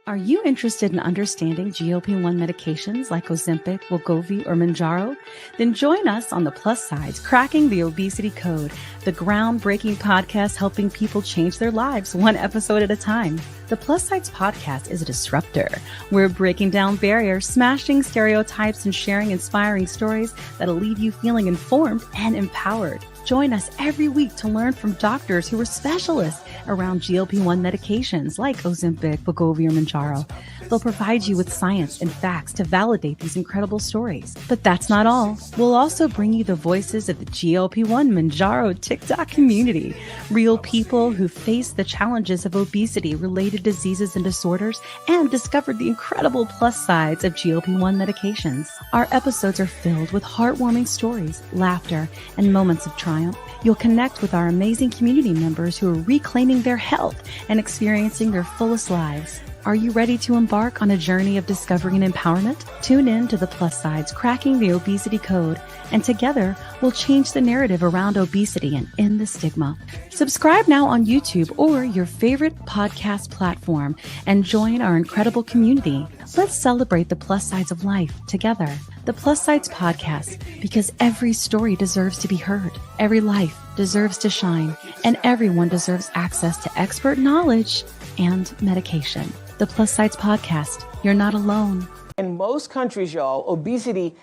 Are you interested in understanding GLP-1 medications like Ozempic, Wegovy, or Mounjaro? Then join us on the Plus Sides, Cracking the Obesity Code, the groundbreaking podcast helping people change their lives one episode at a time. The Plus Sides podcast is a disruptor. We're breaking down barriers, smashing stereotypes, and sharing inspiring stories that'll leave you feeling informed and empowered. Join us every week to learn from doctors who are specialists around GLP-1 medications like Ozempic, Wegovy, or Mounjaro. They'll provide you with science and facts to validate these incredible stories. But that's not all. We'll also bring you the voices of the GLP-1 Mounjaro TikTok community, real people who face the challenges of obesity-related diseases and disorders and discovered the incredible plus sides of GLP-1 medications. Our episodes are filled with heartwarming stories, laughter, and moments of triumph. You'll connect with our amazing community members who are reclaiming their health and experiencing their fullest lives. Are you ready to embark on a journey of discovery and empowerment? Tune in to the Plus Sides, Cracking the Obesity Code, and together we'll change the narrative around obesity and end the stigma. Subscribe now on YouTube or your favorite podcast platform and join our incredible community. Let's celebrate the plus sides of life together. The Plus Sides Podcast, because every story deserves to be heard, every life deserves to shine, and everyone deserves access to expert knowledge and medication. The Plus Sides Podcast, you're not alone. In most countries, y'all, obesity,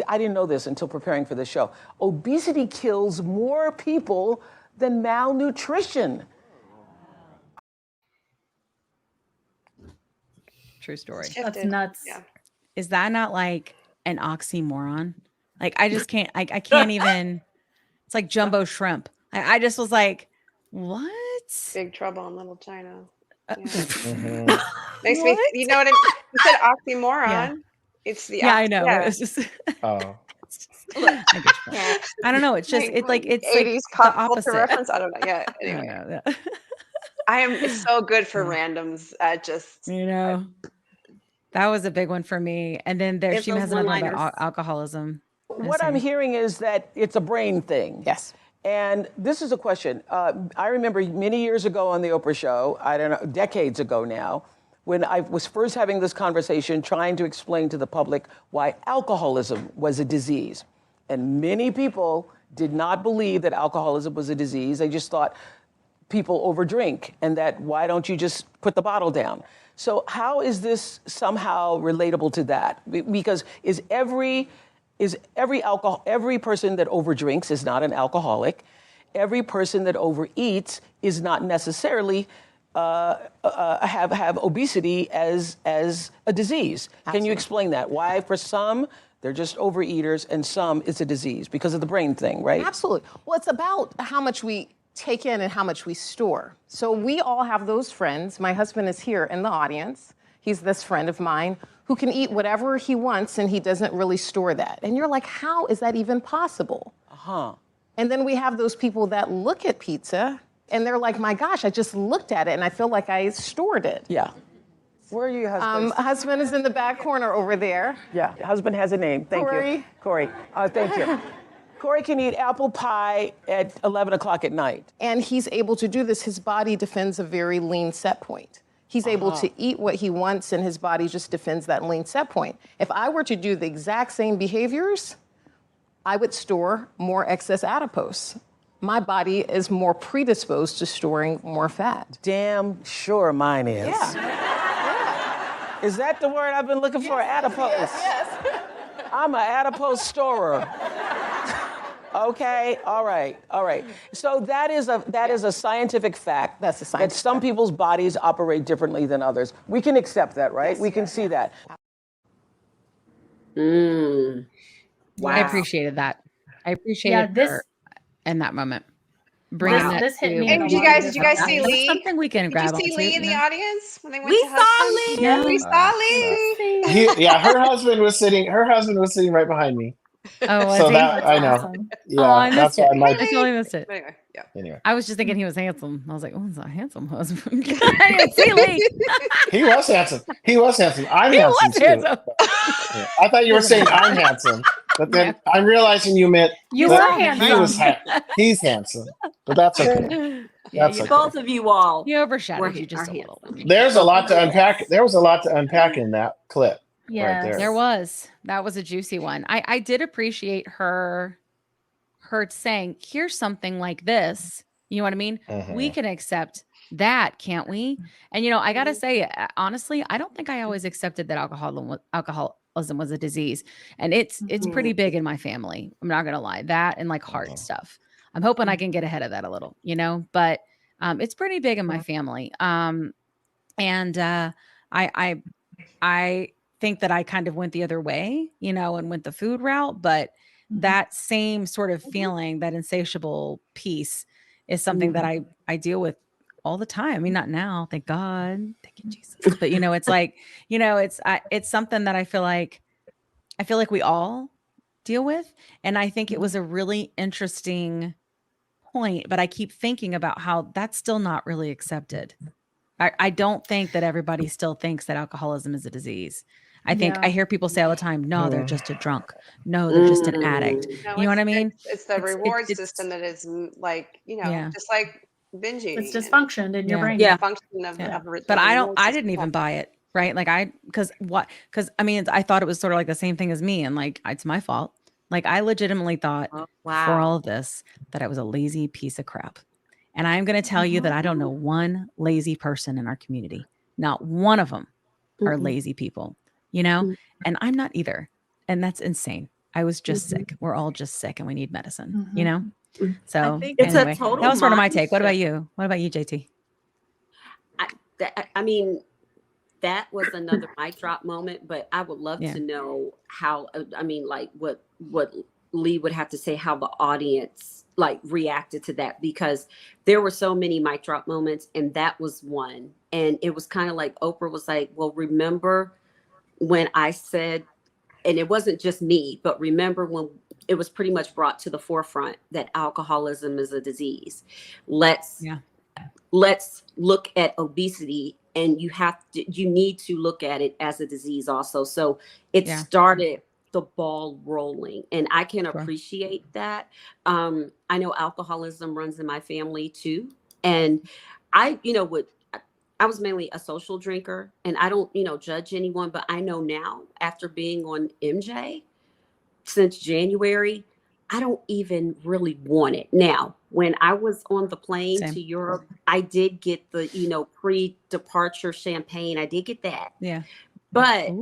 I didn't know this until preparing for this show, obesity kills more people than malnutrition. True story. That's nuts. Yeah. Is that not like an oxymoron? Like, I just can't, I can't even, it's like jumbo shrimp. I just was like, what? Big Trouble in Little China. Yeah. Makes me, you know what I mean? You said oxymoron. Yeah. It's the I know. Yeah. It's just Oh. I don't know. It's just it's like 80s like pop the opposite. culture reference. I don't know. Yeah. Anyway, Yeah. it's so good for randoms. Just that was a big one for me. And then she those has another one about one-liners. alcoholism. What I'm hearing is that it's a brain thing. Yes. And this is a question. I remember many years ago on the Oprah show, I don't know, decades ago now, when I was first having this conversation trying to explain to the public why alcoholism was a disease. And many people did not believe that alcoholism was a disease. They just thought people overdrink and that why don't you just put the bottle down? So how is this somehow relatable to that? Because every person that overdrinks is not an alcoholic. Every person that overeats is not necessarily have obesity as a disease. Absolutely. Can you explain that? Why for some they're just overeaters and some it's a disease because of the brain thing, right? Absolutely. Well, it's about how much we take in and how much we store. So we all have those friends. My husband is here in the audience. He's this friend of mine who can eat whatever he wants and he doesn't really store that. And you're like, how is that even possible? And then we have those people that look at pizza and they're like, my gosh, I just looked at it and I feel like I stored it. Yeah. Where are you, husband? Husband is in the back corner over there. Yeah, husband has a name. Thank you. Corey. Thank you. Corey can eat apple pie at 11 o'clock at night. And he's able to do this. His body defends a very lean set point. He's able to eat what he wants and his body just defends that lean set point. If I were to do the exact same behaviors, I would store more excess adipose. My body is more predisposed to storing more fat. Damn sure mine is. Yeah. Is that the word I've been looking for? Adipose. Yes. I'm an adipose storer. Okay, all right. So that is a scientific fact. That's a scientific that some people's bodies operate differently than others. We can accept that, right? Yes. We can see that. Wow. I appreciated that. I appreciated her in that moment. This hit me. And did you guys see Lee? Something we can grab. Did you see Lee in the audience when they went We to saw husband? Lee. Yeah, we saw Lee. Her husband was sitting right behind me. Oh, was so he? that That's I know. awesome. Yeah, I missed it. why I totally missed it. Anyway, yeah. Anyway, I was just thinking he was handsome. I was like, oh, it's a handsome husband. I didn't see Lee. He was handsome. I'm handsome too. Handsome. Yeah. I thought you were saying I'm handsome, but then I'm realizing you meant You that were handsome. He's handsome, but that's okay. That's you, okay. Both of you all. you overshadowed We're- you just are a little. There's a lot to unpack. There was a lot to unpack in that clip right there. There was. That was a juicy one. I did appreciate her saying, here's something like this. You know what I mean? We can accept that, can't we? And I got to say, honestly, I don't think I always accepted that alcoholism was a disease. And it's pretty big in my family. I'm not going to lie. That and like heart stuff. I'm hoping I can get ahead of that a little, but it's pretty big in my family. And I think that I kind of went the other way, and went the food route, but that same sort of feeling, that insatiable piece is something that I deal with all the time. I mean, not now, thank God, thank you, Jesus. But it's like, it's something that I feel like we all deal with. And I think it was a really interesting point, but I keep thinking about how that's still not really accepted. I don't think that everybody still thinks that alcoholism is a disease. I think I hear people say all the time, no, they're just a drunk. No, they're just an addict. No, You know what I mean? It's the reward system that is like, just like binge eating. It's dysfunction in your brain. Yeah. Function of But I reward didn't system. even buy it. Right. Like because I mean, I thought it was sort of like the same thing as me. And like, it's my fault. Like I legitimately thought for all of this, that I was a lazy piece of crap. And I'm going to tell you that I don't know one lazy person in our community. Not one of them are lazy people, and I'm not either. And that's insane. I was just sick. We're all just sick and we need medicine, So I think it's anyway, a total that was sort of my take. What mindset. about you? What about you, JT? I mean, that was another mic drop moment, but I would love to know how, like what Lee would have to say, how the audience like reacted to that, because there were so many mic drop moments and that was one. And it was kind of like Oprah was like, well, remember when I said, and it wasn't just me, but remember when it was pretty much brought to the forefront that alcoholism is a disease. Let's look at obesity, and you need to look at it as a disease also. So it started the ball rolling, and I can appreciate that. I know alcoholism runs in my family too. And I was mainly a social drinker, and I don't, judge anyone, but I know now after being on MJ since January, I don't even really want it. Now, when I was on the plane to Europe, I did get the, pre-departure champagne. I did get that. Yeah. But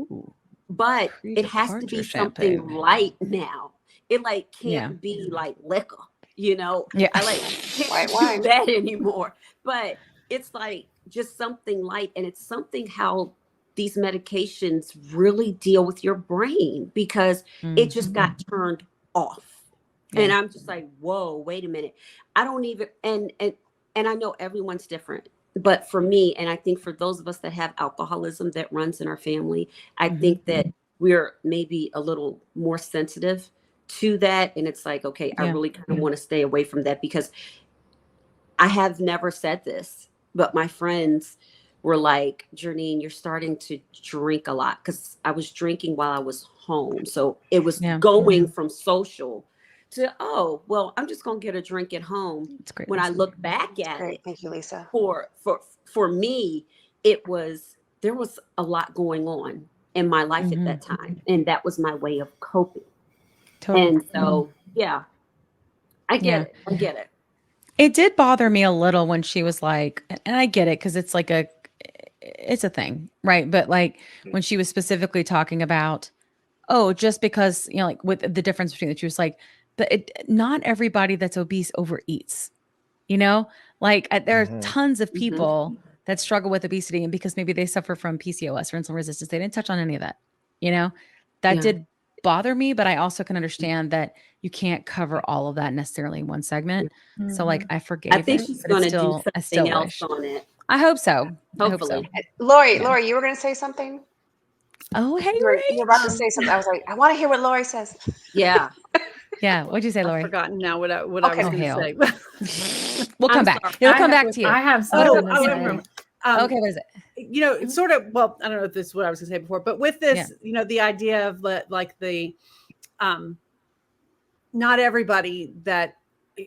it has to be something light now. It like can't be like liquor, I like can't do that anymore. But it's like just something light, and it's something how these medications really deal with your brain, because it just got turned off. And I'm just like, whoa, wait a minute. I don't even, and I know everyone's different, but for me, and I think for those of us that have alcoholism that runs in our family, I think that we're maybe a little more sensitive to that. And it's like, okay, I really kind of want to stay away from that, because I have never said this, but my friends were like, Janine, you're starting to drink a lot, because I was drinking while I was home. So it was going from social to, oh, well, I'm just going to get a drink at home. It's great. When I look back at it, thank you, Lisa. For me, there was a lot going on in my life at that time. And that was my way of coping. Totally. And so, I get it. I get it. It did bother me a little when she was like, and I get it, because it's like it's a thing, right? But like when she was specifically talking about, just because, like with the difference between the two, it's like, but not everybody that's obese overeats, like there are tons of people that struggle with obesity, and because maybe they suffer from PCOS or insulin resistance, they didn't touch on any of that, that did bother me, but I also can understand that you can't cover all of that necessarily in one segment. So like I forgave I think it, she's but going to still, do something else on it. I hope so. Hopefully. Lori, you were going to say something? Oh, hey, you were about to say something. I was like, I want to hear what Lori says. Yeah. Yeah. What'd you say, Lori? I've forgotten now what I was going to say. We'll come back. It'll come back to you. I have something to say. Okay, what is it? It's sort of, well, I don't know if this is what I was going to say before, but with this, the idea of like the, not everybody that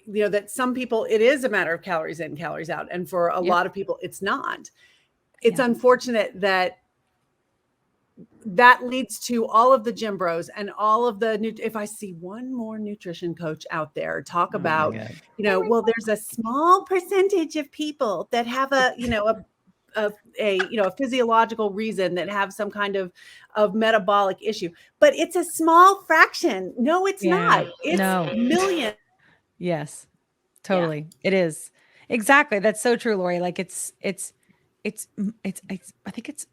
that some people, it is a matter of calories in, calories out. And for a lot of people, it's not. It's unfortunate that leads to all of the gym bros and all of the if I see one more nutrition coach out there talk about, well, there's a small percentage of people that have a physiological reason, that have some kind of metabolic issue, but it's a small fraction. No, it's not. It's millions. Yes, totally. It is. Exactly. That's so true, Lori. Like I think it's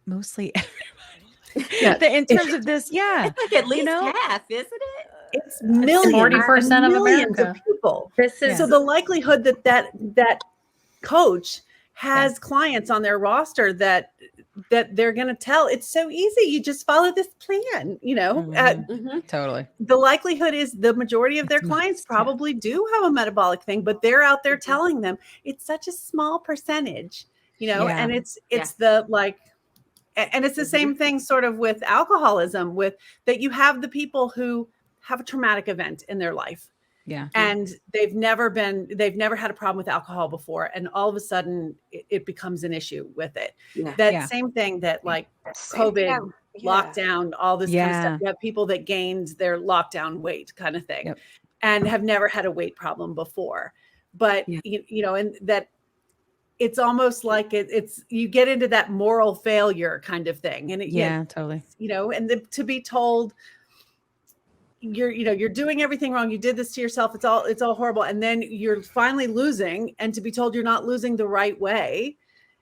mostly everybody. In terms of this, it's like at least half, isn't it? It's millions, 40% of America. Of people. So the likelihood that coach has clients on their roster that they're going to tell, it's so easy. You just follow this plan, Totally. The likelihood is the majority of their clients probably do have a metabolic thing, but they're out there telling them it's such a small percentage, and it's the and it's the same thing sort of with alcoholism, with that you have the people who have a traumatic event in their life. Yeah. And they've never had a problem with alcohol before. And all of a sudden it becomes an issue with it. Yeah. Same thing that like COVID, lockdown, all this kind of stuff. You have people that gained their lockdown weight kind of thing and have never had a weight problem before. But, and that it's almost like it's you get into that moral failure kind of thing. And totally. And to be told, you're doing everything wrong. You did this to yourself. It's all horrible. And then you're finally losing, and to be told you're not losing the right way,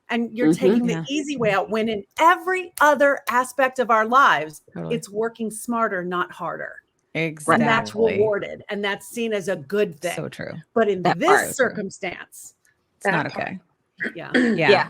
and you're taking the easy way out, when in every other aspect of our lives, it's working smarter, not harder. Exactly. And that's rewarded, and that's seen as a good thing. So true. But in this circumstance, it's not okay. Yeah.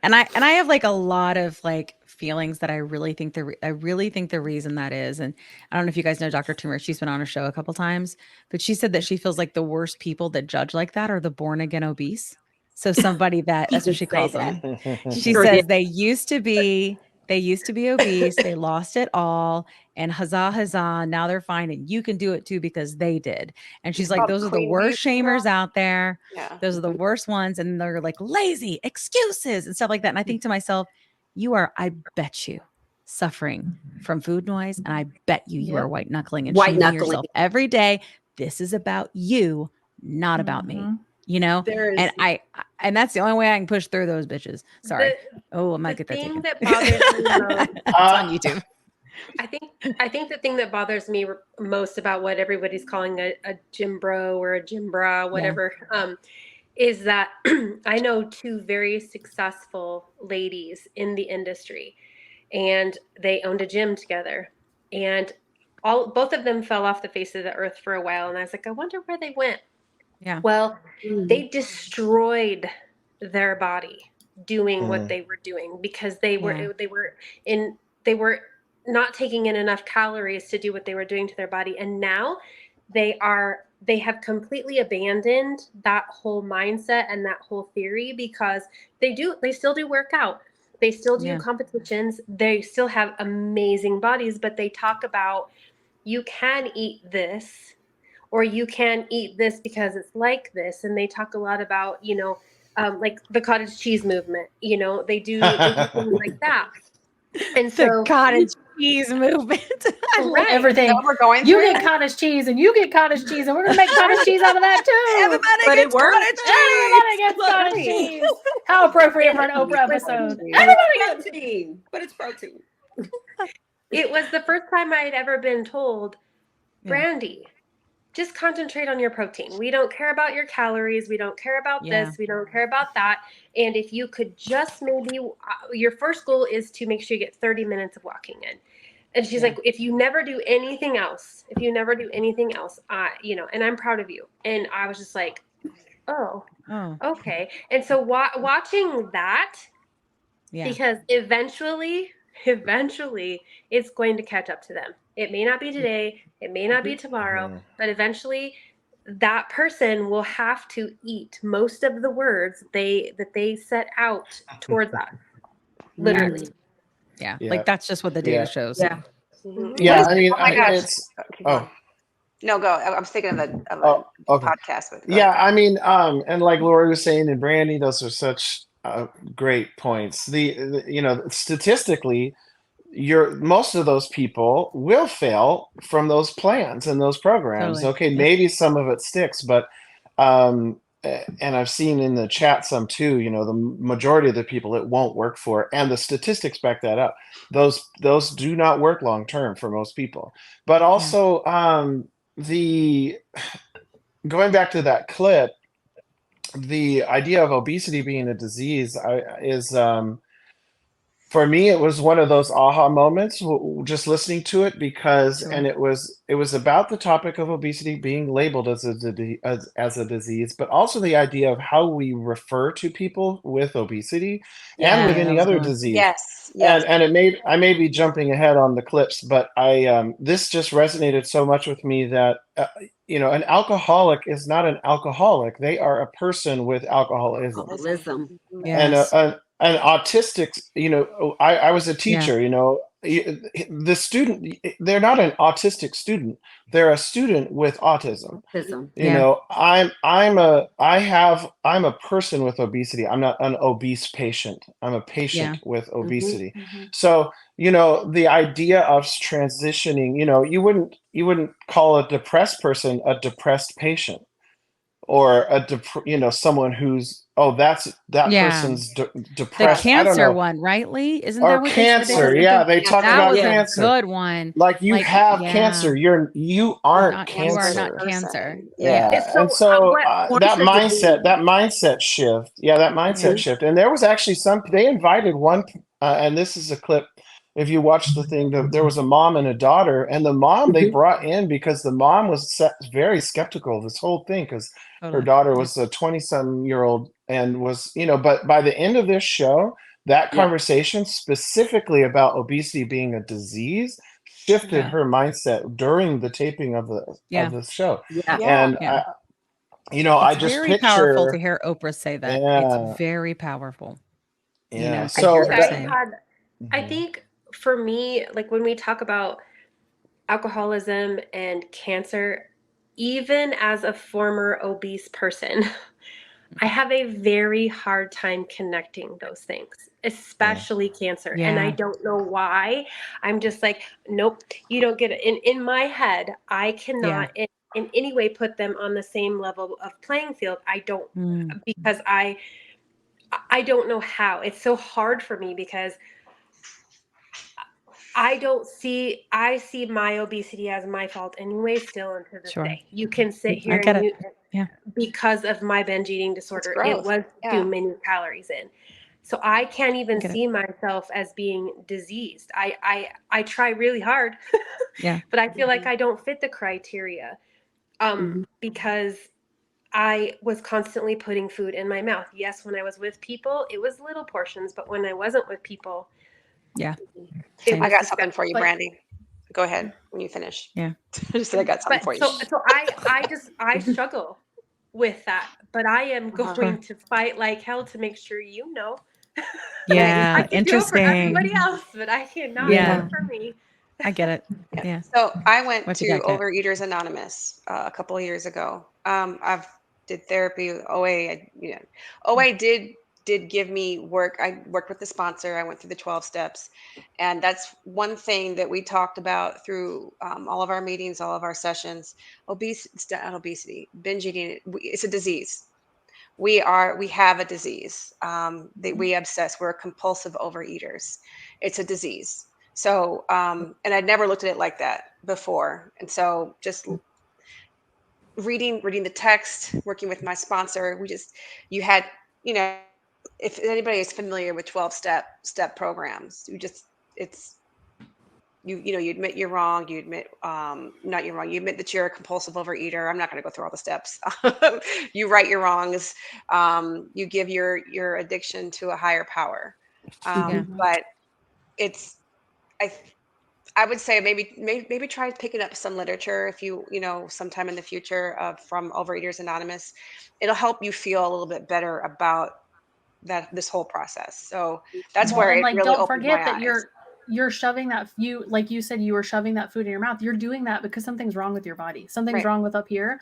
And I have like a lot of like feelings that I really think the reason that is, and I don't know if you guys know Dr. Toomer, she's been on a show a couple times, but she said that she feels like the worst people that judge like that are the born again obese. So somebody that's what she calls them. She says they used to be obese, they lost it all, and huzzah, now they're fine, and you can do it too because they did. And she's like, those are the worst shamers out there. Yeah. Those are the worst ones. And they're like lazy excuses and stuff like that. And I think to myself, I bet you, suffering from food noise, and I bet you are white knuckling and shaming yourself every day. This is about you, not about me. And that's the only way I can push through those bitches. Sorry. I might get that taken. That bothers me it's on YouTube. I think the thing that bothers me most about what everybody's calling a gym bro or a gym bra, whatever, is that I know two very successful ladies in the industry, and they owned a gym together, and both of them fell off the face of the earth for a while. And I was like, I wonder where they went. Yeah. Well, they destroyed their body doing what they were doing, because they were not taking in enough calories to do what they were doing to their body. And now they have completely abandoned that whole mindset and that whole theory, because they still do workout. They still do competitions. They still have amazing bodies, but they talk about, you can eat this, or you can eat this because it's like this. And they talk a lot about, like the cottage cheese movement, they do things like that. And so the cottage cheese movement. I love everything. We're going you get cottage cheese, and you get cottage cheese, and we're gonna make cottage cheese out of that too. Everybody gets cottage cheese. How appropriate for an Oprah episode. Everybody gets protein, but it's protein. It was the first time I had ever been told, Brandi, just concentrate on your protein. We don't care about your calories. We don't care about this. We don't care about that. And if you could just maybe, your first goal is to make sure you get 30 minutes of walking in. And she's like, if you never do anything else, and I'm proud of you. And I was just like, oh, okay. And so watching that, because eventually it's going to catch up to them. It may not be today, it may not be tomorrow, but eventually that person will have to eat most of the words that they set out towards us. Literally. Yeah. Like that's just what the data shows. Yeah. I mean, No, go. I was thinking of a Okay. podcast with. Yeah, I mean, and like Lori was saying, and Brandi, those are such great points. Statistically, most of those people will fail from those plans and those programs. Totally. Okay, maybe some of it sticks, but and I've seen in the chat some too, the majority of the people it won't work for, and the statistics back that up. Those do not work long term for most people. But also the going back to that clip, the idea of obesity being a disease is for me, it was one of those aha moments just listening to it and it was about the topic of obesity being labeled as a disease, but also the idea of how we refer to people with obesity and with any other disease. Yes. And I may be jumping ahead on the clips, but this just resonated so much with me that an alcoholic is not an alcoholic; they are a person with alcoholism. Yes. And an autistic, I was a teacher, the student, they're not an autistic student, they're a student with autism. I'm a person with obesity. I'm not an obese patient. I'm a patient with obesity. So, the idea of transitioning, you wouldn't call a depressed person a depressed patient, or someone who's that person's depressed. The cancer I don't know. one, right, Lee? Isn't or that what cancer? They talk that about was cancer. A good one. Like you have cancer. You aren't cancer. You are not cancer. Yeah. And so that mindset shift. Yeah, that mindset shift. And there was actually they invited one, and this is a clip. If you watch the thing, there was a mom and a daughter, and the mom they brought in because the mom was very skeptical of this whole thing because her daughter was a 20-some-year-old and was, but by the end of this show, that conversation specifically about obesity being a disease shifted her mindset during the taping of the show. And I just very picture powerful to hear Oprah say that. It's very powerful. Yeah. So I think for me, like when we talk about alcoholism and cancer, even as a former obese person, I have a very hard time connecting those things, especially cancer. And I don't know why. I'm just like, nope, you don't get it. In my head, I cannot in any way put them on the same level of playing field. I don't, because I don't know how. It's so hard for me because I see my obesity as my fault anyway, still until this day. You can sit here because of my binge eating disorder, it was too many calories in. So I can't even see myself as being diseased. I try really hard, but I feel like I don't fit the criteria because I was constantly putting food in my mouth. Yes, when I was with people, it was little portions, but when I wasn't with people, I got something for you, Brandi. Go ahead when you finish. Yeah. Just said I got something for you. So I struggle with that, but I am going to fight like hell to make sure Yeah, I can do it for everybody else, but I cannot do it for me. I get it. Yeah. So I went to Overeaters Anonymous a couple of years ago. I've did therapy, OA. OA did give me work. I worked with the sponsor. I went through the 12 steps. And that's one thing that we talked about through all of our meetings, all of our sessions. Obesity, binge eating, it's a disease. We have a disease. We obsess. We're compulsive overeaters. It's a disease. So, and I'd never looked at it like that before. And so just reading the text, working with my sponsor, you had, if anybody is familiar with 12-step programs, you admit you're wrong. You admit, not you're wrong. You admit that you're a compulsive overeater. I'm not going to go through all the steps. You right your wrongs. You give your addiction to a higher power. But I would say maybe try picking up some literature if you sometime in the future from Overeaters Anonymous. It'll help you feel a little bit better about this whole process. So that's where it really don't opened forget my that eyes. you're shoving that, like you said, you were shoving that food in your mouth. You're doing that because something's wrong with your body. Something's wrong with up here.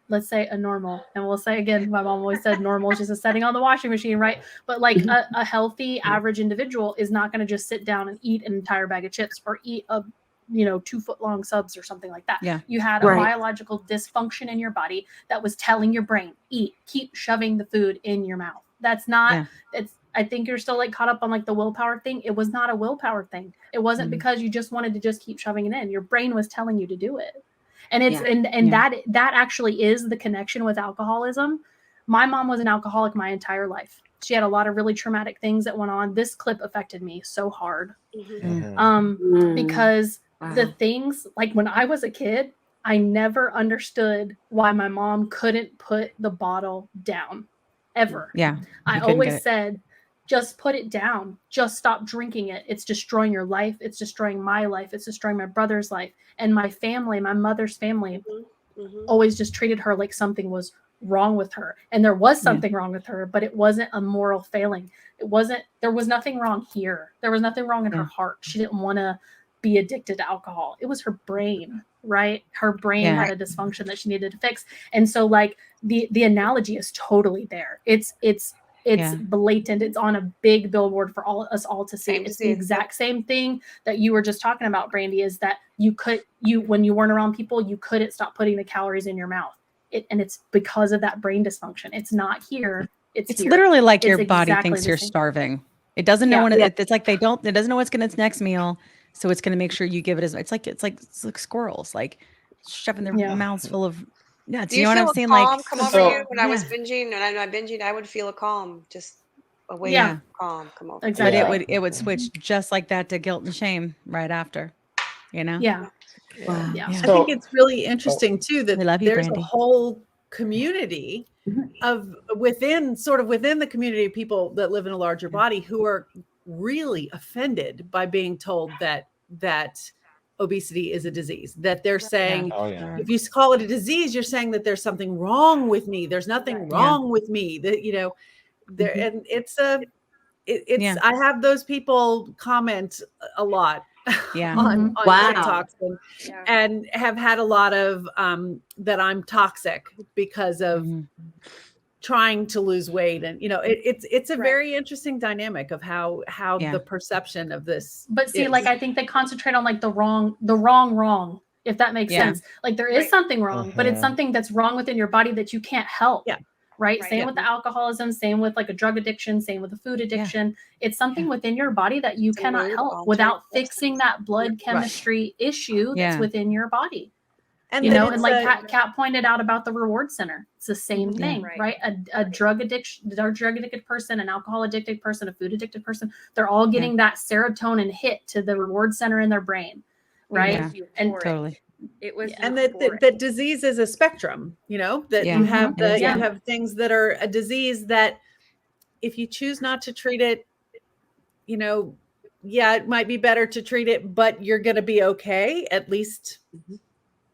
Let's say a normal, and we'll say again, my mom always said normal is just a setting on the washing machine, right? But like a healthy average individual is not going to just sit down and eat an entire bag of chips or eat a 2-foot-long subs or something like that. Yeah. You had a biological dysfunction in your body that was telling your brain, keep shoving the food in your mouth. That's not, I think you're still like caught up on like the willpower thing. It was not a willpower thing. It wasn't because you just wanted to just keep shoving it in. Your brain was telling you to do it. And it's, that actually is the connection with alcoholism. My mom was an alcoholic my entire life. She had a lot of really traumatic things that went on. This clip affected me so hard. Because the things, like when I was a kid, I never understood why my mom couldn't put the bottle down ever. Yeah. I always said, just put it down. Just stop drinking it. It's destroying your life. It's destroying my life. It's destroying my brother's life. And my family, my mother's family, always just treated her like something was wrong with her. And there was something wrong with her, but it wasn't a moral failing. There was nothing wrong here. There was nothing wrong in her heart. She didn't want to be addicted to alcohol. It was her brain, right? Her brain had a dysfunction that she needed to fix. And so like the analogy is totally there. It's blatant. It's on a big billboard for us all to see. It's the exact same thing that you were just talking about, Brandi, is that when you weren't around people, you couldn't stop putting the calories in your mouth. And it's because of that brain dysfunction. It's not here. It's here. Literally like your body exactly thinks the you're same. starving. It doesn't know when it's like it doesn't know what's going to its next meal. So it's going to make sure you give it it's like squirrels, like shoving their mouths full of nuts. You know what I'm saying? Calm come over you when I was binging, and I'm not binging, I would feel a calm, just a wave of calm come over. Exactly. But it would switch just like that to guilt and shame right after, Yeah. Wow. Yeah. I think it's really interesting too that there's Brandi. a whole community of within the community of people that live in a larger body who are really offended by being told that obesity is a disease, that they're saying, if you call it a disease, you're saying that there's something wrong with me. There's nothing wrong with me, that, there, and I have those people comment a lot on TikToks and have had a lot of that I'm toxic because of trying to lose weight. And it's a very interesting dynamic of how the perception of this. But see, like I think they concentrate on like the wrong, if that makes sense. Like there is something wrong, but it's something that's wrong within your body that you can't help. Right. Same with the alcoholism, same with like a drug addiction, same with a food addiction. It's something within your body that you cannot help without fixing that blood chemistry issue that's within your body. And and like Kat pointed out about the reward center, it's the same thing, right? A drug addicted person, an alcohol addicted person, a food addicted person, they're all getting that serotonin hit to the reward center in their brain, right? And totally. It was, and that disease is a spectrum, that you have you have things that are a disease that if you choose not to treat it, it might be better to treat it, but you're going to be okay, at least,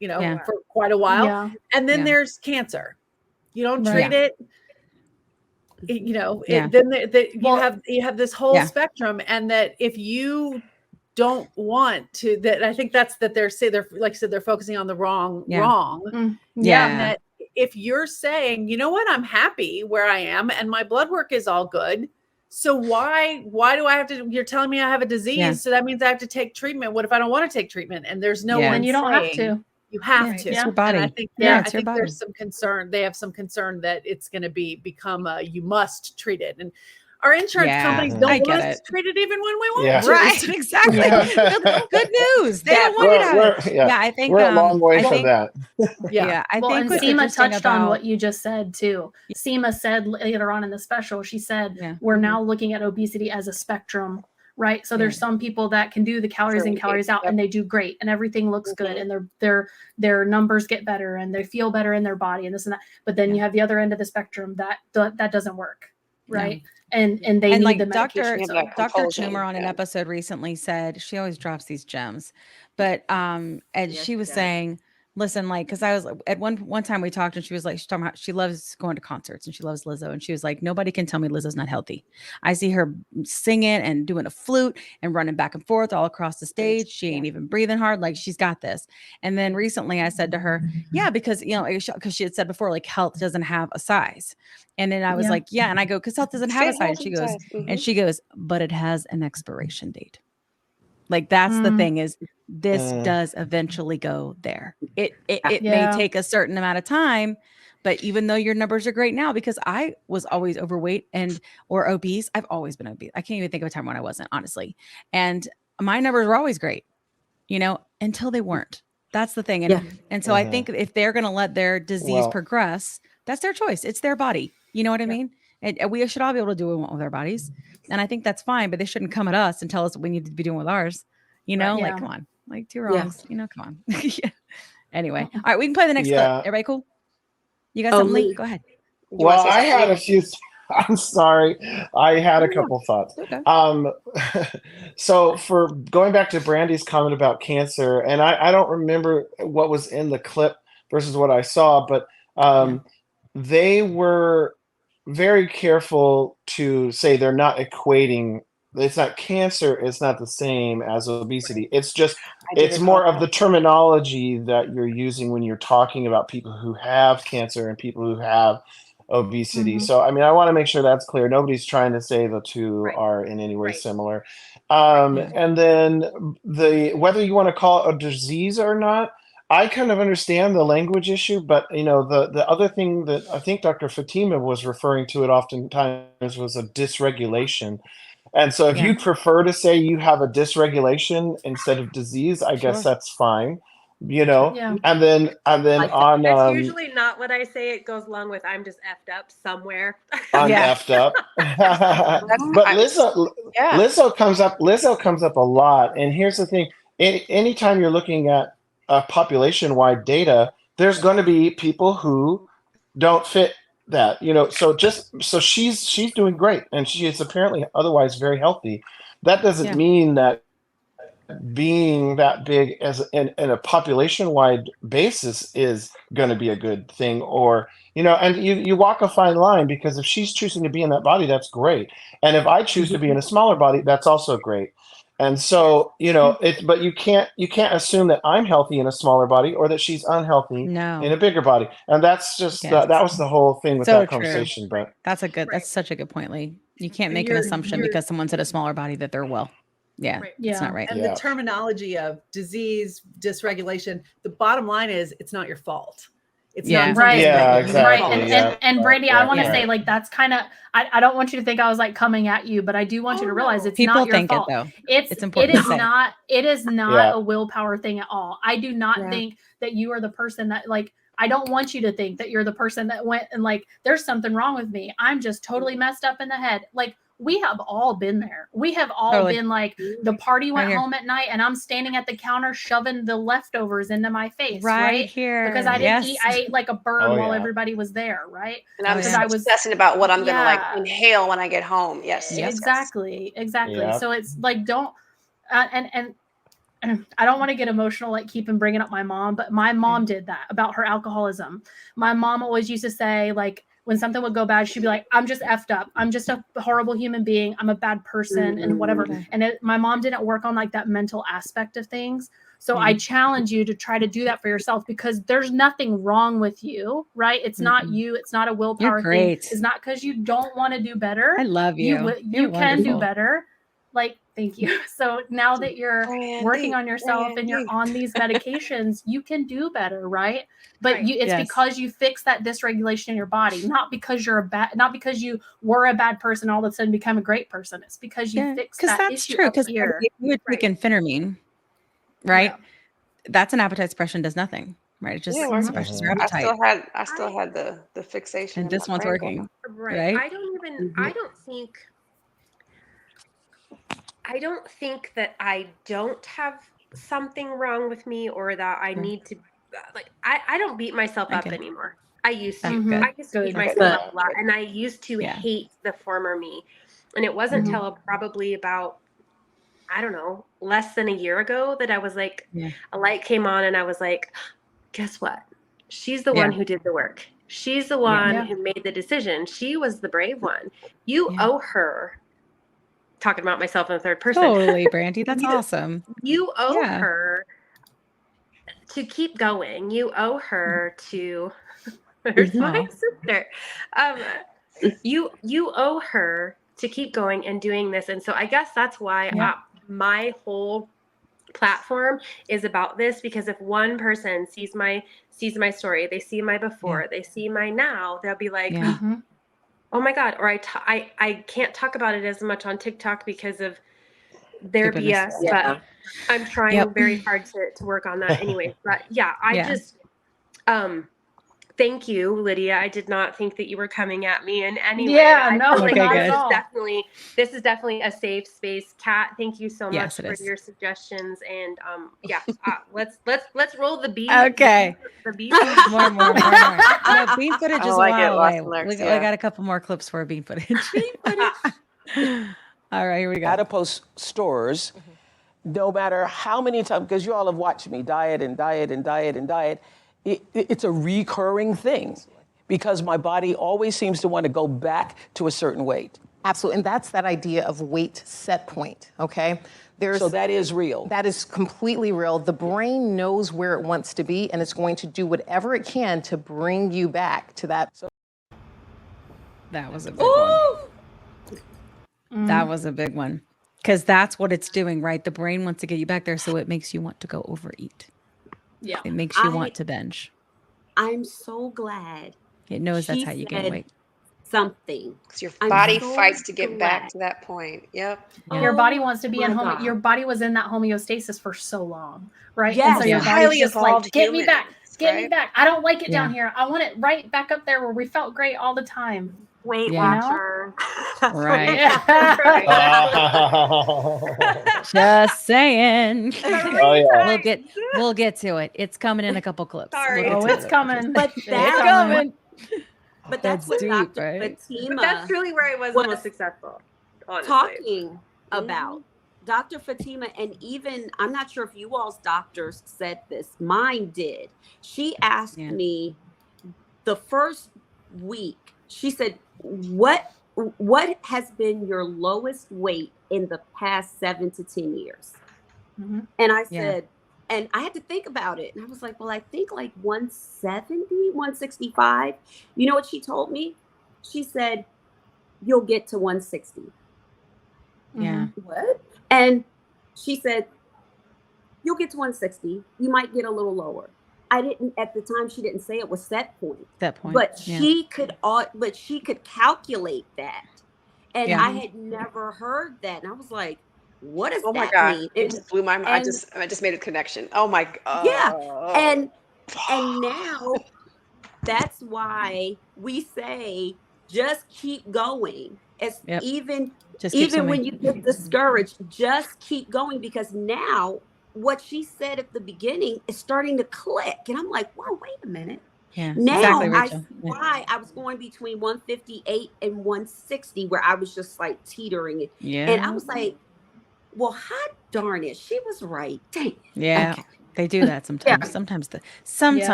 for quite a while. Yeah. And then there's cancer. You don't treat it, then you have this whole spectrum. And that if you don't want to, that I think that's that they're like I said, they're focusing on the wrong. And that if you're saying, you know what, I'm happy where I am and my blood work is all good, so why do I have to, you're telling me I have a disease, so that means I have to take treatment. What if I don't want to take treatment? And there's no one, and you don't have to. You have to. It's your body. And I think, there's some concern. They have some concern that it's going to become you must treat it. And our insurance companies don't want us to treat it even when we want to. Right, exactly. Good news. They don't want you to have it. I think we're a long way from that. I think and Seema touched on what you just said too. Seema said later on in the special, she said, we're now looking at obesity as a spectrum. Right. So there's some people that can do the calories in, calories out, and they do great and everything looks good and their numbers get better and they feel better in their body and this and that. But then you have the other end of the spectrum that doesn't work. Right. And they need the medication. Dr. Toomer on an episode recently said, she always drops these gems, but and she was saying Listen, like, because I was at one time we talked and she was like, she's talking about she loves going to concerts and she loves Lizzo. And she was like, nobody can tell me Lizzo's not healthy. I see her singing and doing a flute and running back and forth all across the stage. She ain't even breathing hard. Like, she's got this. And then recently I said to her, yeah, because, because she had said before, like, health doesn't have a size. And then I was like, yeah. And I go, because health doesn't have a size. And she goes, but it has an expiration date. Like, that's the thing, is this does eventually go there. It may take a certain amount of time, but even though your numbers are great now, because I was always overweight or obese, I've always been obese. I can't even think of a time when I wasn't, honestly. And my numbers were always great, until they weren't. That's the thing. And so I think if they're going to let their disease progress, that's their choice. It's their body. You know what I mean? And we should all be able to do what we want with our bodies. And I think that's fine, but they shouldn't come at us and tell us what we need to be doing with ours. Like, come on, like, 2 wrongs, come on. Anyway. All right. We can play the next clip. Everybody cool? You got something, Lee? Go ahead. Well, I had a few. I'm sorry. I had a couple thoughts. Okay. So for going back to Brandi's comment about cancer, and I don't remember what was in the clip versus what I saw, but they were very careful to say they're not equating. It's not cancer. It's not the same as obesity. It's just, it's more of the terminology that you're using when you're talking about people who have cancer and people who have obesity. So, I mean, I want to make sure that's clear. Nobody's trying to say the two are in any way similar. And then whether you want to call it a disease or not, I kind of understand the language issue, but the other thing that I think Dr. Fatima was referring to it oftentimes was a dysregulation. And so if you prefer to say you have a dysregulation instead of disease, I guess that's fine. And then that's usually not what I say. It goes along with I'm just effed up somewhere. I'm effed up. But Lizzo comes up a lot. And here's the thing: anytime you're looking at population-wide data, there's going to be people who don't fit that. So she's doing great, and she is apparently otherwise very healthy. That doesn't mean that being that big as in a population-wide basis is going to be a good thing, or and you walk a fine line, because if she's choosing to be in that body, that's great, and if I choose to be in a smaller body, that's also great. And so but you can't assume that I'm healthy in a smaller body or that she's unhealthy in a bigger body, and that's just that was the whole thing with that conversation. But that's such a good point, Lee. You can't make an assumption because someone's in a smaller body that they're well. It's not right. And the terminology of disease, dysregulation, the bottom line is it's not your fault. It's not right. Exactly. And Brandi, I want to say, like, that's kind of, I don't want you to think I was like coming at you, but I do want you to realize it's not your fault. It, though. It's important. It is not a willpower thing at all. I do not think that you are the person that, like, I don't want you to think that you're the person that went and like, there's something wrong with me. I'm just totally messed up in the head. Like, we have all been there. We have all been like, the party went home at night and I'm standing at the counter shoving the leftovers into my face. Right here. Because I didn't eat. I ate like a bird while everybody was there. Right. And I was obsessing about what I'm going to like inhale when I get home. Yes. Exactly. Yep. So it's like, don't, and I don't want to get emotional, like keeping bringing up my mom, but my mom did that about her alcoholism. My mom always used to say, like, when something would go bad, she'd be like, I'm just effed up. I'm just a horrible human being. I'm a bad person and whatever. And my mom didn't work on like that mental aspect of things. So I challenge you to try to do that for yourself, because there's nothing wrong with you, right? It's not you. It's not a willpower thing. It's not because you don't want to do better. I love you. You can do better. Like, thank you. So now that you're working on yourself and you're on these medications, you can do better, right? But it's because you fix that dysregulation in your body, not because not because you were a bad person all of a sudden become a great person. It's because you fixed that that's issue true. Because if you would take amphetamine, right? That's an appetite suppression, does nothing, right? It just suppresses your appetite. I still had the fixation. And this one's working, right? I don't think that I don't have something wrong with me, or that I need to, like, I don't beat myself up anymore. I used to. I used to beat myself up a lot, and I used to hate the former me. And it wasn't until probably about, I don't know, less than a year ago that I was like, a light came on and I was like, guess what? She's the one who did the work. She's the one who made the decision. She was the brave one. You owe her, talking about myself in the third person. Totally, Brandi. That's awesome. You owe her to keep going. You owe her to, there's my sister. You owe her to keep going and doing this. And so I guess that's why my whole platform is about this, because if one person sees my story, they see my before, they see my now, they'll be like, oh my God. Or I can't talk about it as much on TikTok because of their BS, but I'm trying very hard to work on that anyway. But just, thank you, Lydia. I did not think that you were coming at me in any way. Yeah, no, like not at all. This is definitely a safe space. Kat, thank you so much for your suggestions. And let's roll the beat. Okay. The beat. more. No, bean footage is a while away. We Yeah. got a couple more clips for bean footage. All right, here we go. Adipose stores, no matter how many times, because you all have watched me diet, it's a recurring thing because my body always seems to want to go back to a certain weight. Absolutely. And that's that idea of weight set point, okay? So that is real. That is completely real. The brain knows where it wants to be, and it's going to do whatever it can to bring you back to that. That was a big one. That was a big one. Because that's what it's doing, right? The brain wants to get you back there, so it makes you want to go overeat. Yeah. It makes you want to binge. I'm so glad. It knows that's how you gain weight. Something. Because your body fights to get back to that point. Yep. Your body wants to be in your body was in that homeostasis for so long, right? Yes. And so your body's Highly just evolved like, get me back, get me right? back. I don't like it down here. I want it right back up there where we felt great all the time. Weight Watcher. Right. Just saying. Oh yeah. We'll get to it. It's coming in a couple clips. Sorry. It's coming. But It's coming. But that's what deep, Dr. right? Fatima But that's truly where I was the most successful, honestly. talking about. Dr. Fatima, and even, I'm not sure if you all's doctors said this, mine did. She asked me the first week, she said, what has been your lowest weight in the past 7 to 10 years? And I said, and I had to think about it. And I was like, well, I think like 170, 165. You know what she told me? She said, you'll get to 160. Yeah. What? And she said, you'll get to 160. You might get a little lower. I didn't, at the time, she didn't say it was set point. But she could calculate that. And I had never heard that. And I was like, what does that mean? It just blew my mind. I just made a connection. Oh my God. Yeah. And now that's why we say just keep going. Even when you get discouraged, just keep going, because now what she said at the beginning is starting to click. And I'm like, whoa, wait a minute. Yeah, now exactly, I see why I was going between 158 and 160, where I was just like teetering. And I was like, well, hot darn it, she was right. Dang. Yeah. Okay. They do that sometimes. Sometimes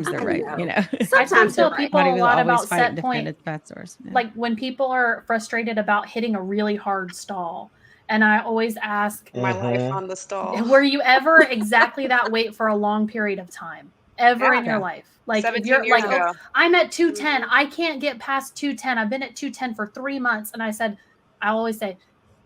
they're right. You know. Sometimes tell people a lot about set point. Fat stores. Yeah. Like when people are frustrated about hitting a really hard stall, and I always ask, my life on the stall. Were you ever exactly that weight for a long period of time? Ever in your life? Like if you're like, oh, I'm at 210. I can't get past 210. I've been at 210 for 3 months. And I always say,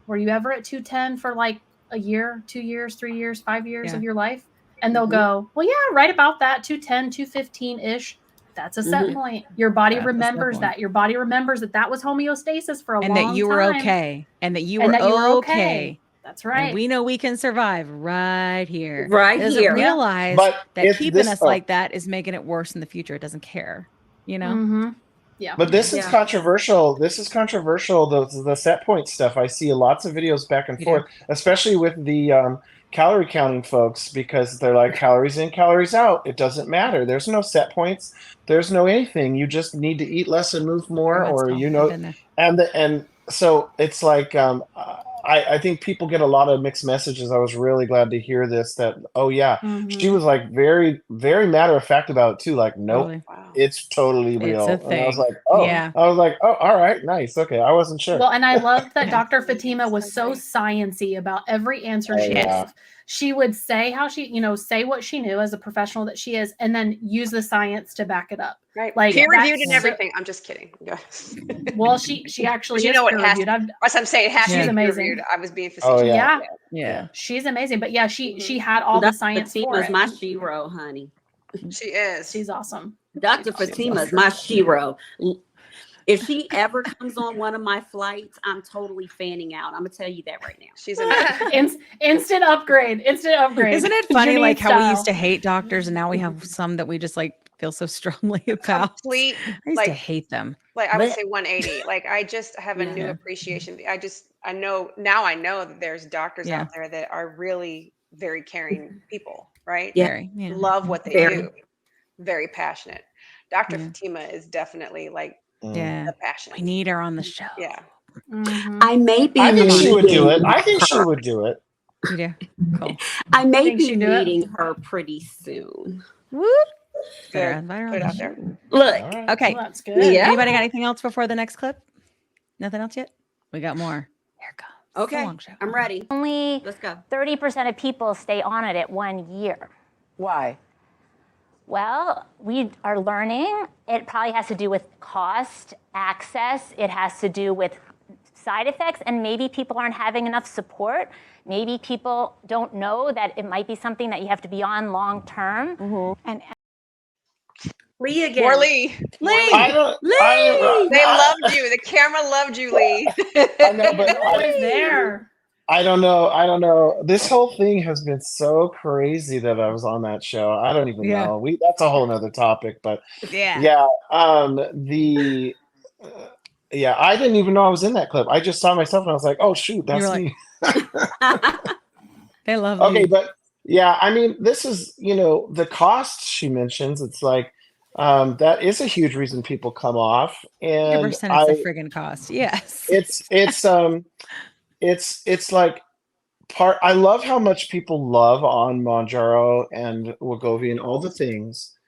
were you ever at 210 for like a year, 2 years, 3 years, 5 years of your life? And they'll go, well, yeah, right about that, 210, 215-ish. That's a set point. Your body remembers that. Your body remembers that was homeostasis for a long time. And that you were okay. And that you were okay. That's right. And we know we can survive right here. Right here. Realize that keeping us like that is making it worse in the future. It doesn't care, you know? Yeah. But this is controversial. This is controversial. The set point stuff. I see lots of videos back and forth, especially with the calorie counting folks, because they're like, calories in, calories out. It doesn't matter. There's no set points. There's no anything. You just need to eat less and move more, or and so it's like I think people get a lot of mixed messages. I was really glad to hear this, that, oh yeah, she was like very, very matter of fact about it too. Like, nope, Totally. it's totally It's a real. And I was thing. like, oh, Yeah. I was like, oh, all right, nice. Okay. I wasn't sure. Well, and I loved that Dr. Fatima was so sciencey about every answer she gave. She would say how she, say what she knew as a professional that she is, and then use the science to back it up. Right. Like peer reviewed and everything. I'm just kidding. Well, she actually is what peer has reviewed. As I'm saying, has she's to be amazing. peer reviewed. I was being facetious. Oh, Yeah. She's amazing. But yeah, she had all the science for Fatima's it. my shero, honey. She is. She's awesome. Dr. Fatima's my shero. If she ever comes on one of my flights, I'm totally fanning out. I'm gonna tell you that right now. She's amazing. Instant upgrade. Isn't it funny, like how we used to hate doctors and now we have some that we just like feel so strongly about? Complete, I used to hate them. Like I would say 180. Like I just have a new appreciation. I know that there's doctors out there that are really very caring people, right? Yeah. Love what they do. Very passionate. Dr. Fatima is definitely like the passion. We need her on the show. Yeah. Mm-hmm. I may be. I think she would do it. I think she would do it. You do? Cool. I may be meeting her pretty soon. Whoop. Good. Put it out there. Look. Okay. Well, that's good. Yeah. Anybody got anything else before the next clip? Nothing else yet? We got more. Here it comes. Okay. I'm ready. Only Let's go. 30% of people stay on it at 1 year. Why? Well, we are learning. It probably has to do with cost, access. It has to do with side effects, and maybe people aren't having enough support. Maybe people don't know that it might be something that you have to be on long term. Mm-hmm. And Lee again. More Lee. Lee. Lee. They loved you. The camera loved you, Lee. I know, but Always there. I don't know. This whole thing has been so crazy that I was on that show. I don't even know. That's a whole nother topic, but I didn't even know I was in that clip. I just saw myself and I was like, oh shoot, that's me. They love me. Okay, but yeah, I mean, this is, the cost she mentions. It's like, that is a huge reason people come off. And 100% it's a friggin' cost. Yes. It's like I love how much people love on Mounjaro and Wegovy and all the things,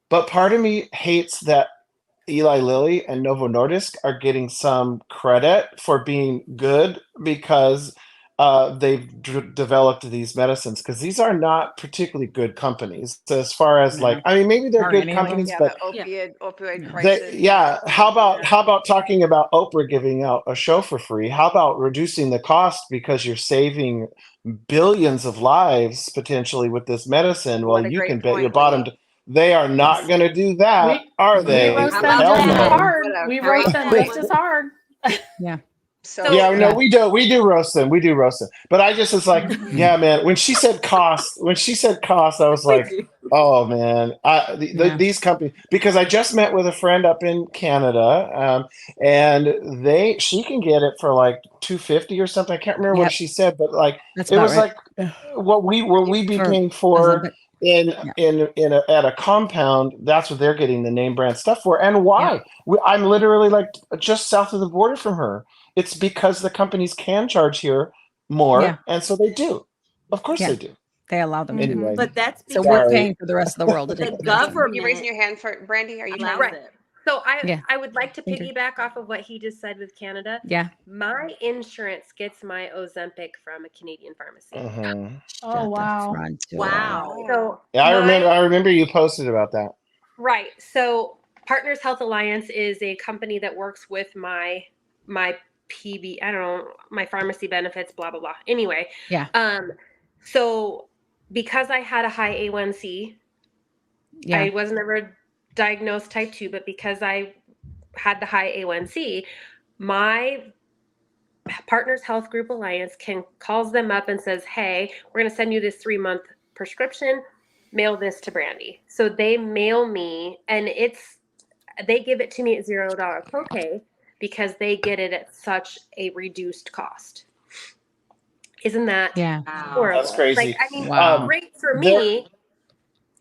but part of me hates that Eli Lilly and Novo Nordisk are getting some credit for being good because they've developed these medicines, because these are not particularly good companies as far as maybe they're good companies, but opioid crisis. How about talking about Oprah giving out a show for free? How about reducing the cost because you're saving billions of lives potentially with this medicine? Well, you can bet your bottom. They are not going to do that, are they? We roast them just as hard. We roast them just as hard. Yeah. We do roast them. But I just was like, yeah, man. When she said cost, I was like, oh man, these companies. Because I just met with a friend up in Canada, and she can get it for like $250 or something. I can't remember what she said, but like it was right. Like what we be paying for. At a compound, that's what they're getting the name brand stuff for. And why? I'm literally like just south of the border from her. It's because the companies can charge here more, and so they do. Of course they do. They allow them anyway. to. But that's so we're paying for the rest of the world. The government. You raising your hand for Brandi? Are you right? So I would like to piggyback off of what he just said with Canada. Yeah. My insurance gets my Ozempic from a Canadian pharmacy. Mm-hmm. Oh wow. Wow. So I remember you posted about that. Right. So Partners Health Alliance is a company that works with my PB, I don't know, my pharmacy benefits, blah blah blah. Anyway. Yeah. So because I had a high A1C, I was never diagnosed type 2, but because I had the high A1C, my Partners Health Group Alliance calls them up and says, hey, we're going to send you this 3-month prescription, mail this to Brandi. So they mail me, and they give it to me at $0 copay because they get it at such a reduced cost. Isn't that horrible? That's crazy. Like, I mean, great for me,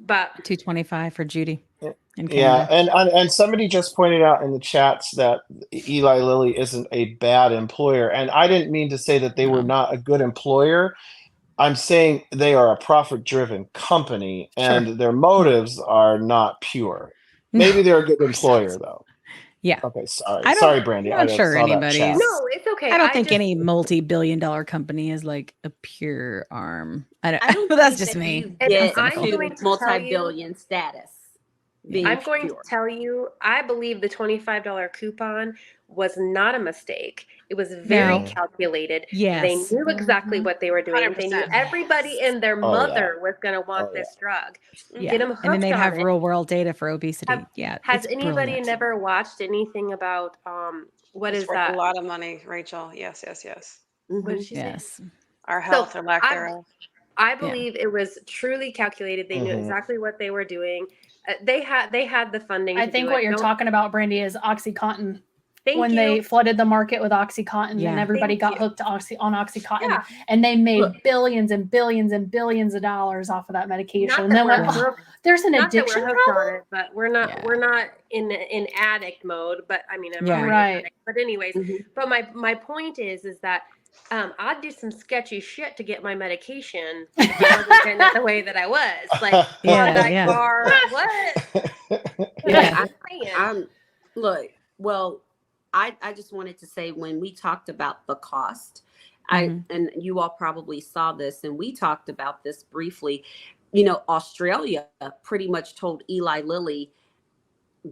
but $225 for Judy. in Yeah, Canada. and somebody just pointed out in the chats that Eli Lilly isn't a bad employer, and I didn't mean to say that they were not a good employer. I'm saying they are a profit-driven company, and their motives are not pure. Maybe they're a good employer, though. Yeah. Okay, sorry, Brandi. I'm not sure saw that anybody's. chat. No, it's okay. I don't think any multi-billion-dollar company is like a pure arm. I don't. But that's just me. Get I'm going to multi-billion status. I'm going to tell you, I believe the $25 coupon was not a mistake. It was very calculated. Yes. They knew exactly what they were doing. 100%. They knew everybody and their mother was going to want this drug. Yeah. Get them hooked and then they'd have on it. real world data for obesity. Has anybody never watched anything about what is that? A lot of money, Rachel. Yes. What did she say? Our health or lack thereof. I believe it was truly calculated. They knew exactly what they were doing. They had the funding. I think what you're talking about, Brandi, is OxyContin. Thank you. They flooded the market with OxyContin and everybody got hooked on OxyContin, and they made billions and billions and billions of dollars off of that medication. And then there's an addiction problem. But we're not in addict mode. But I mean, I'm not addict. But anyways, but my point is that I'd do some sketchy shit to get my medication. I wasn't getting it the way that I was. Like, what? I just wanted to say, when we talked about the cost, and you all probably saw this, and we talked about this briefly. Australia pretty much told Eli Lilly,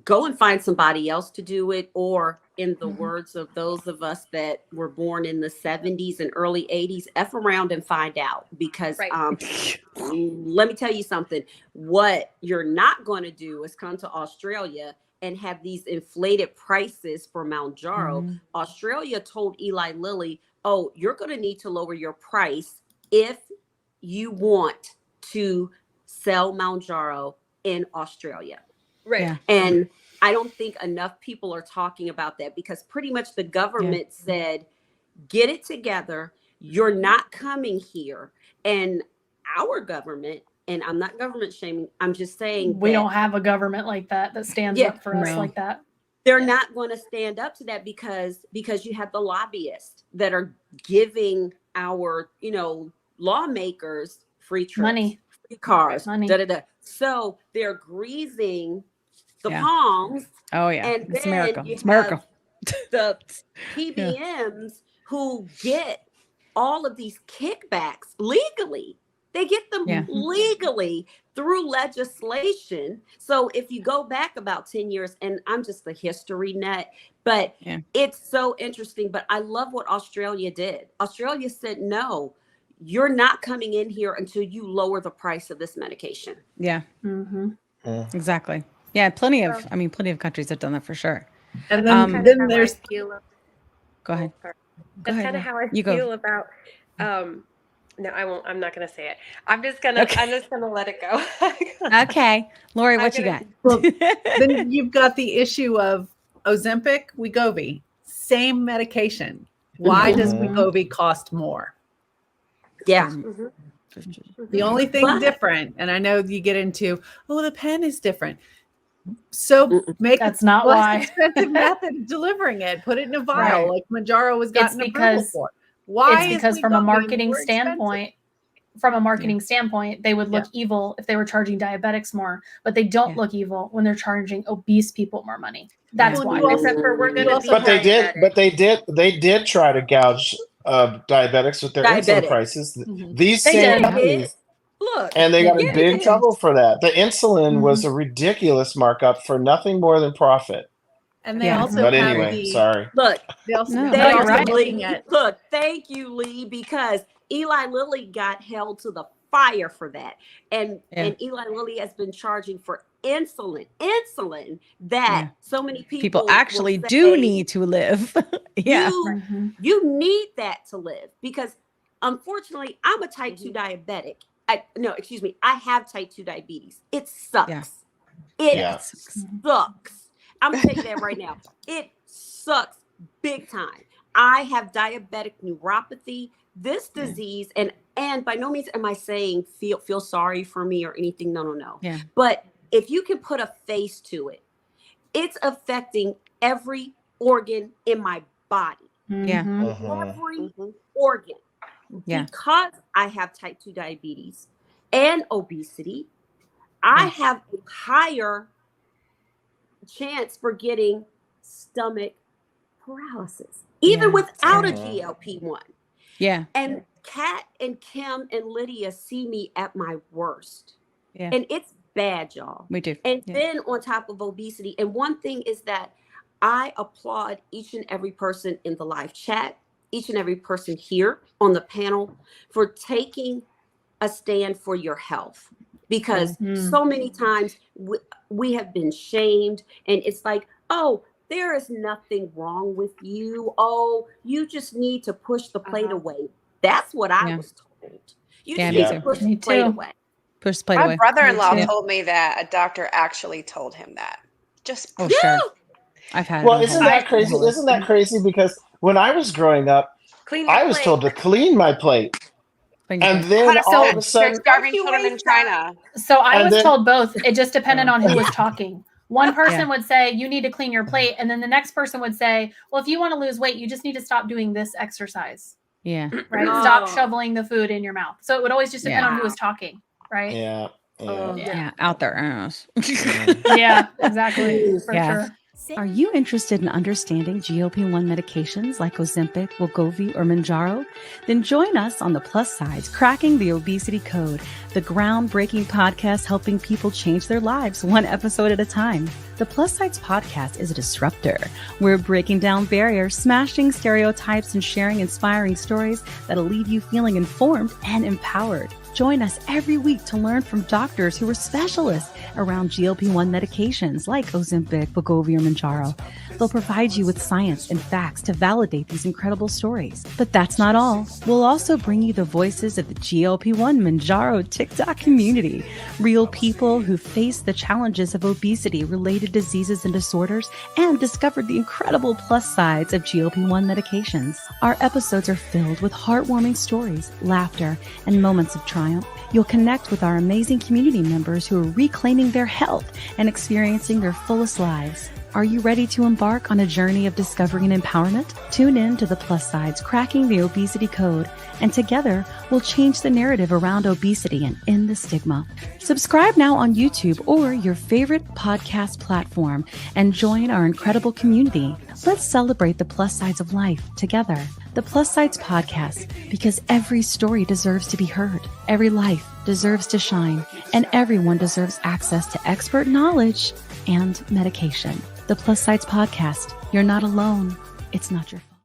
go and find somebody else to do it, or in the words of those of us that were born in the 70s and early 80s, F around and find out. Because let me tell you something, what you're not going to do is come to Australia and have these inflated prices for Mounjaro. Australia told Eli Lilly, oh, you're going to need to lower your price if you want to sell Mounjaro in Australia. Right. Yeah. And I don't think enough people are talking about that, because pretty much the government said, get it together. You're not coming here. And our government, and I'm not government shaming, I'm just saying we don't have a government like that stands up for us like that. They're not going to stand up to that because you have the lobbyists that are giving our, lawmakers free trips, money, free cars, So they're greasing the palms. Oh yeah, and it's then miracle. You it's miracle. The PBMs who get all of these kickbacks legally. They get them legally through legislation. So if you go back about 10 years, and I'm just a history nut, but it's so interesting. But I love what Australia did. Australia said, no, you're not coming in here until you lower the price of this medication. Yeah. Exactly. Yeah. Plenty of countries have done that for sure. And then there's. Go ahead. That's kind of how I feel about. No, I won't. I'm not going to say it. I'm just going to let it go. Okay. Lori, what you got? Well, then you've got the issue of Ozempic, Wegovy, same medication. Why does Wegovy cost more? Yeah. The only thing different, and I know you get into, the pen is different. So make that's not why expensive method of delivering it. Put it in a vial, like Mounjaro was gotten approval for. Why? It's because from a marketing standpoint, they would look evil if they were charging diabetics more, but they don't look evil when they're charging obese people more money. That's why. But they did try to gouge diabetics with their insulin prices. These same companies. Look, and they got in big trouble for that. The insulin was a ridiculous markup for nothing more than profit. And they also but anyway, sorry. Look, they also look, thank you, Lee, because Eli Lilly got held to the fire for that. And Eli Lilly has been charging for insulin that so many people actually do need to live. You need that to live, because unfortunately I'm a type 2 diabetic. I have type 2 diabetes. It sucks. It sucks. I'm saying that right now. It sucks big time. I have diabetic neuropathy. This disease, and by no means am I saying feel sorry for me or anything. No. Yeah. But if you can put a face to it, it's affecting every organ in my body. Yeah. Every organ. Yeah. Because I have type 2 diabetes and obesity, I have a higher chance for getting stomach paralysis, even without a GLP-1. Yeah. And Kat and Kim and Lydia see me at my worst. Yeah. And it's bad, y'all. We do. And then on top of obesity. And one thing is that I applaud each and every person in the live chat, each and every person here on the panel for taking a stand for your health. Because so many times we have been shamed, and it's like, oh, there is nothing wrong with you. Oh, you just need to push the plate away. That's what I was told. You just need to push the plate away. Push the plate away. My brother-in-law told me that a doctor actually told him that. Just sure. I've had. Well, isn't that crazy? Isn't that crazy? Because when I was growing up, I was told to clean my plate. And then all of a sudden, starving children in China. So I was told both. It just depended on who was talking. One person would say, you need to clean your plate. And then the next person would say, well, if you want to lose weight, you just need to stop doing this exercise. Yeah. Right. Stop shoveling the food in your mouth. So it would always just depend on who was talking. Right. Yeah. Out there. Yeah, exactly. For sure. Are you interested in understanding GLP-1 medications like Ozempic, Wegovy, or Mounjaro? Then join us on the Plus Sides, Cracking the Obesity Code, the groundbreaking podcast helping people change their lives one episode at a time. The Plus Sides podcast is a disruptor. We're breaking down barriers, smashing stereotypes, and sharing inspiring stories that'll leave you feeling informed and empowered. Join us every week to learn from doctors who are specialists around GLP-1 medications like Ozempic, Wegovy, or Mounjaro. They'll provide you with science and facts to validate these incredible stories. But that's not all. We'll also bring you the voices of the GLP-1 Mounjaro TikTok community, real people who face the challenges of obesity-related diseases and disorders and discovered the incredible plus sides of GLP-1 medications. Our episodes are filled with heartwarming stories, laughter, and moments of triumph. You'll connect with our amazing community members who are reclaiming their health and experiencing their fullest lives. Are you ready to embark on a journey of discovery and empowerment? Tune in to the Plus Sides, Cracking the Obesity Code, and together we'll change the narrative around obesity and end the stigma. Subscribe now on YouTube or your favorite podcast platform and join our incredible community. Let's celebrate the plus sides of life together. The Plus Sides Podcast, because every story deserves to be heard, every life deserves to shine, and everyone deserves access to expert knowledge and medication. The Plus Sides Podcast. You're not alone. It's not your fault.